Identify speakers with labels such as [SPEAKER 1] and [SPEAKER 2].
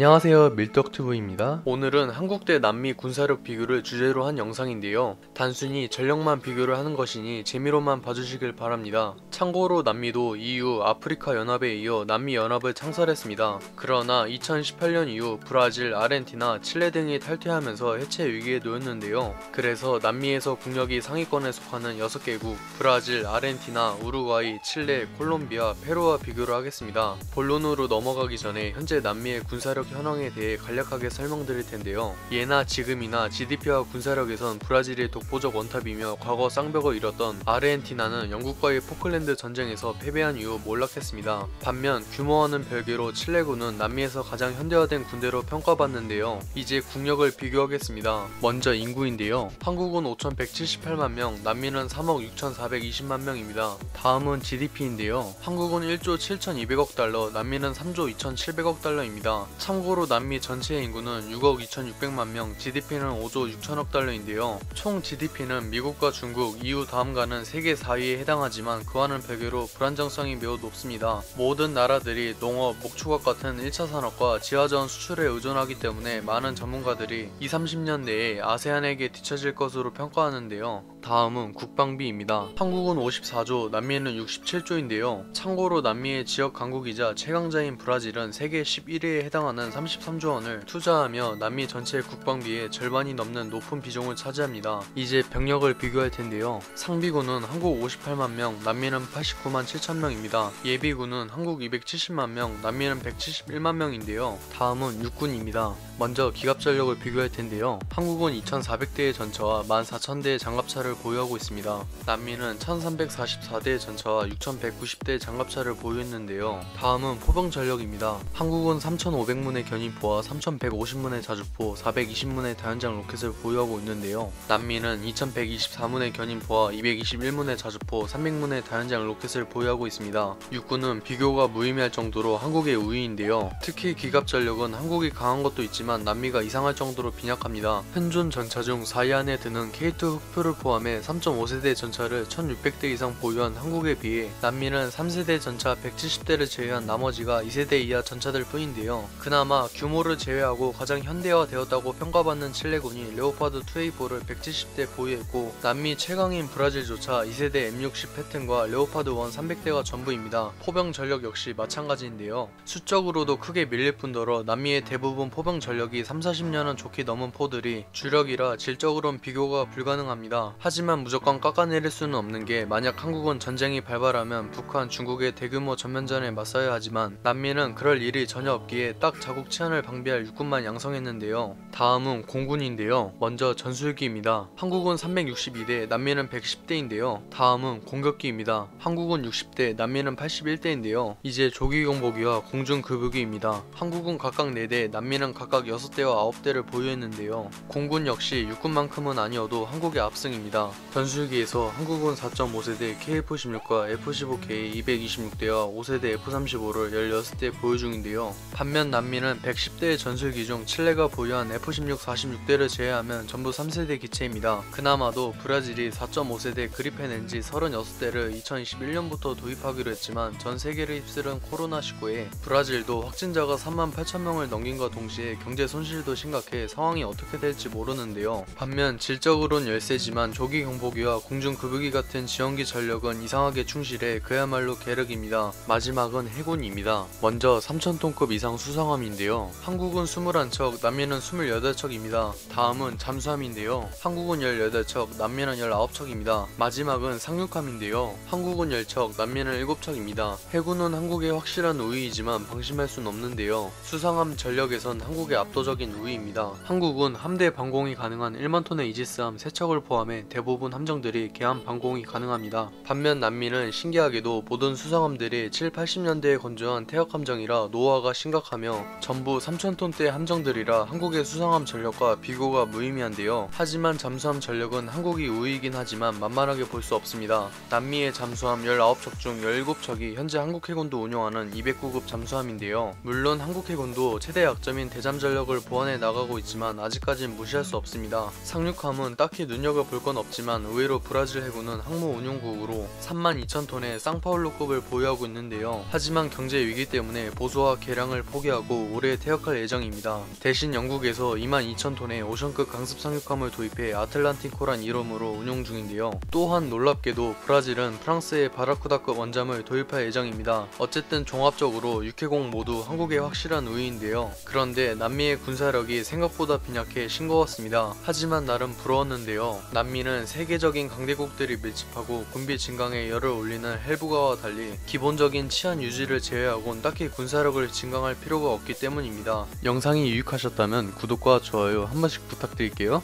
[SPEAKER 1] 안녕하세요, 밀떡튜브입니다. 오늘은 한국 대 남미 군사력 비교를 주제로 한 영상인데요. 단순히 전력만 비교를 하는 것이니 재미로만 봐주시길 바랍니다. 참고로 남미도 EU, 아프리카 연합에 이어 남미 연합을 창설했습니다. 그러나 2018년 이후 브라질, 아르헨티나, 칠레 등이 탈퇴하면서 해체 위기에 놓였는데요. 그래서 남미에서 국력이 상위권에 속하는 6개국 브라질, 아르헨티나, 우루과이, 칠레, 콜롬비아, 페루와 비교를 하겠습니다. 본론으로 넘어가기 전에 현재 남미의 군사력 현황에 대해 간략하게 설명드릴 텐데요. 예나 지금이나 GDP와 군사력에선 브라질이 독보적 원탑이며 과거 쌍벽을 이뤘던 아르헨티나는 영국과의 포클랜드 전쟁에서 패배한 이후 몰락했습니다. 반면 규모와는 별개로 칠레군은 남미에서 가장 현대화된 군대로 평가받는데요. 이제 국력을 비교하겠습니다. 먼저 인구인데요. 한국은 5,178만명, 남미는 3억 6,420만명입니다. 다음은 GDP인데요. 한국은 1조 7,200억 달러, 남미는 3조 2,700억 달러입니다. 참고로 남미 전체 인구는 6억 2,600만명, GDP는 5조 6천억 달러인데요. 총 GDP는 미국과 중국, EU 다음가는 세계 4위에 해당하지만 그와는 별개로 불안정성이 매우 높습니다. 모든 나라들이 농업, 목축업 같은 1차 산업과 지하자원 수출에 의존하기 때문에 많은 전문가들이 20-30년 내에 아세안에게 뒤처질 것으로 평가하는데요. 다음은 국방비입니다. 한국은 54조, 남미는 67조인데요. 참고로 남미의 지역 강국이자 최강자인 브라질은 세계 11위에 해당하는 33조 원을 투자하며 남미 전체 국방비의 절반이 넘는 높은 비중을 차지합니다. 이제 병력을 비교할 텐데요. 상비군은 한국 58만명, 남미는 89만 7천명입니다. 예비군은 한국 270만명, 남미는 171만명인데요. 다음은 육군입니다. 먼저 기갑전력을 비교할 텐데요. 한국은 2,400대의 전차와 14,000대의 장갑차를 보유하고 있습니다. 남미는 1,344대의 전차와 6,190대의 장갑차를 보유했는데요. 다음은 포병전력입니다. 한국은 3,500문의 견인포와 3,150문의 자주포, 420문의 다연장 로켓을 보유하고 있는데요. 남미는 2,124문의 견인포와 221문의 자주포, 300문의 다연장 로켓을 보유하고 있습니다. 육군은 비교가 무의미할 정도로 한국의 우위인데요. 특히 기갑전력은 한국이 강한 것도 있지만 남미가 이상할 정도로 빈약합니다. 현존 전차 중 4위 안에 드는 K2 흑표를 포함해 3.5세대 전차를 1,600대 이상 보유한 한국에 비해 남미는 3세대 전차 170대를 제외한 나머지가 2세대 이하 전차들 뿐인데요. 그나마 규모를 제외하고 가장 현대화되었다고 평가받는 칠레군이 레오파드 2A4를 170대 보유했고 남미 최강인 브라질조차 2세대 M60 패튼과 레오파드 1 300대가 전부입니다. 포병 전력 역시 마찬가지인데요. 수적으로도 크게 밀릴 뿐더러 남미의 대부분 포병 전력이 30-40년은 좋게 넘은 포들이 주력이라 질적으론 비교가 불가능합니다. 하지만 무조건 깎아내릴 수는 없는 게 만약 한국은 전쟁이 발발하면 북한, 중국의 대규모 전면전에 맞서야 하지만 남미는 그럴 일이 전혀 없기에 딱 자국 치안을 방비할 육군만 양성했는데요. 다음은 공군인데요. 먼저 전술기입니다. 한국은 362대, 남미는 110대인데요. 다음은 공격기입니다. 한국은 60대, 남미는 81대인데요. 이제 조기경보기와 공중급유기입니다. 한국은 각각 4대, 남미는 각각 6대와 9대를 보유했는데요. 공군 역시 육군만큼은 아니어도 한국의 압승입니다. 전술기에서 한국은 4.5세대 KF-16과 F-15K 226대와 5세대 F-35를 16대 보유 중인데요. 반면 남미는 110대의 전술기 중 칠레가 보유한 F-16 46대를 제외하면 전부 3세대 기체입니다. 그나마도 브라질이 4.5세대 그리펜 NG 36대를 2021년부터 도입하기로 했지만 전 세계를 휩쓸은 코로나19에 브라질도 확진자가 38,000명을 넘긴과 동시에 경제 손실도 심각해 상황이 어떻게 될지 모르는데요. 반면 질적으론 열세지만 조기 경보기와 공중급유기 같은 지원기 전력은 이상하게 충실해 그야말로 계륵입니다. 마지막은 해군입니다. 먼저 3,000톤급 이상 수상함인데요. 한국은 21척, 남미는 28척입니다. 다음은 잠수함인데요. 한국은 18척, 남미는 19척입니다. 마지막은 상륙함인데요. 한국은 10척, 남미는 7척입니다. 해군은 한국의 확실한 우위이지만 방심할 순 없는데요. 수상함 전력에선 한국의 압도적인 우위입니다. 한국은 함대 방공이 가능한 1만 톤의 이지스함 3척을 포함해 대부분 함정들이 개함 방공이 가능합니다. 반면 남미는 신기하게도 모든 수상함들이 7-80년대에 건조한 태역 함정이라 노후화가 심각하며 전부 3,000톤대 함정들이라 한국의 수상함 전력과 비교가 무의미한데요. 하지만 잠수함 전력은 한국이 우위이긴 하지만 만만하게 볼 수 없습니다. 남미의 잠수함 19척 중 17척이 현재 한국 해군도 운용하는 209급 잠수함인데요. 물론 한국 해군도 최대 약점인 대잠 전력을 보완해 나가고 있지만 아직까진 무시할 수 없습니다. 상륙함은 딱히 눈여겨볼 건 없지만 의외로 브라질 해군은 항모 운용국으로 32,000톤의 상파울루급을 보유하고 있는데요. 하지만 경제 위기 때문에 보수와 개량을 포기하고 올해 퇴역할 예정입니다. 대신 영국에서 22,000톤의 오션급 강습 상륙함을 도입해 아틀란티코란 이름으로 운용 중인데요. 또한 놀랍게도 브라질은 프랑스의 바라쿠다급 원잠을 도입할 예정입니다. 어쨌든 종합적으로 육해공 모두 한국의 확실한 우위인데요. 그런데 남미의 군사력이 생각보다 빈약해 싱거웠습니다. 하지만 나름 부러웠는데요. 남미는 세계적인 강대국들이 밀집하고 군비 증강에 열을 올리는 헬브가와 달리 기본적인 치안 유지를 제외하곤 딱히 군사력을 증강할 필요가 없기 때문입니다. 영상이 유익하셨다면 구독과 좋아요 한 번씩 부탁드릴게요.